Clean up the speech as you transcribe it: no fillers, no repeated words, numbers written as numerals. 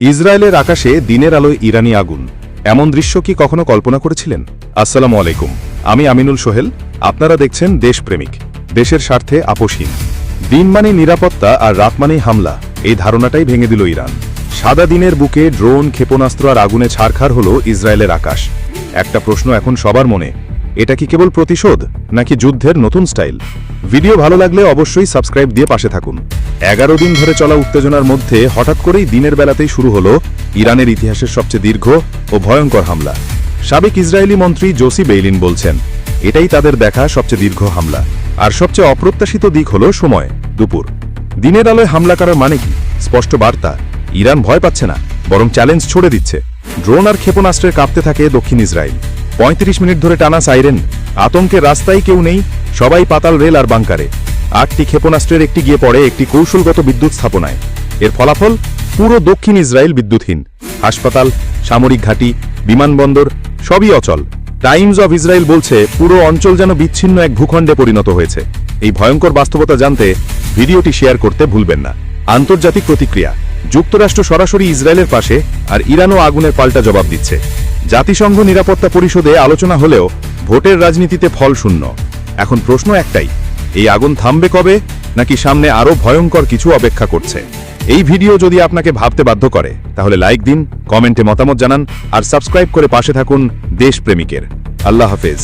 ইসরায়েলের আকাশে দিনের আলোয় ইরানি আগুন, এমন দৃশ্য কি কখনো কল্পনা করেছিলেন? আসসালামু আলাইকুম, আমি আমিনুল সোহেল। আপনারা দেখছেন দেশপ্রেমিক, দেশের স্বার্থে আপোষহীন। দিন মানে নিরাপত্তা আর রাত মানেই হামলা, এই ধারণাটাই ভেঙে দিল ইরান। সাদা দিনের বুকে ড্রোন, ক্ষেপণাস্ত্র আর আগুনে ছারখার হল ইসরায়েলের আকাশ। একটা প্রশ্ন এখন সবার মনে, এটা কি কেবল প্রতিশোধ নাকি যুদ্ধের নতুন স্টাইল? ভিডিও ভালো লাগলে অবশ্যই সাবস্ক্রাইব দিয়ে পাশে থাকুন। 11 দিন ধরে চলা উত্তেজনার মধ্যে হঠাৎ করেই দিনের বেলাতেই শুরু হলো ইরানের ইতিহাসের সবচেয়ে দীর্ঘ ও ভয়ঙ্কর হামলা। সাবেক ইসরায়েলি মন্ত্রী জোসি বেইলিন বলছেন, এটাই তাদের দেখা সবচেয়ে দীর্ঘ হামলা। আর সবচেয়ে অপ্রত্যাশিত দিক হলো সময়, দুপুর। দিনের আলোয় হামলা করার মানে কি? স্পষ্ট বার্তা, ইরান ভয় পাচ্ছে না, বরং চ্যালেঞ্জ ছড়ে দিচ্ছে। ড্রোন আর ক্ষেপণাস্ত্রে কাঁপতে থাকে দক্ষিণ ইসরায়েল। 35 মিনিট ধরে টানা সাইরেন, আতঙ্কের রাস্তায় কেউ নেই, সবাই পাতাল রেল আর বাংকারে। 8টি ক্ষেপণাস্ত্রের একটি গিয়ে পড়ে একটি কৌশলগত বিদ্যুৎ স্থাপনায়। এর ফলাফল, পুরো দক্ষিণ ইসরায়েল বিদ্যুৎহীন। হাসপাতাল, সামরিক ঘাঁটি, বিমানবন্দর সবই অচল। টাইমস অফ ইসরায়েল বলছে, পুরো অঞ্চল যেন বিচ্ছিন্ন এক ভূখণ্ডে পরিণত হয়েছে। এই ভয়ঙ্কর বাস্তবতা জানতে ভিডিওটি শেয়ার করতে ভুলবেন না। আন্তর্জাতিক প্রতিক্রিয়া, যুক্তরাষ্ট্র সরাসরি ইসরায়েলের পাশে, আর ইরানও আগুনের পাল্টা জবাব দিচ্ছে। জাতিসংঘ নিরাপত্তা পরিষদে আলোচনা হলেও ভোটের রাজনীতিতে ফল শূন্য। এখন প্রশ্ন একটাই, এই আগুন থামবে কবে, নাকি সামনে আরও ভয়ঙ্কর কিছু অপেক্ষা করছে? এই ভিডিও যদি আপনাকে ভাবতে বাধ্য করে, তাহলে লাইক দিন, কমেন্টে মতামত জানান আর সাবস্ক্রাইব করে পাশে থাকুন দেশপ্রেমিকের। আল্লাহ হাফেজ।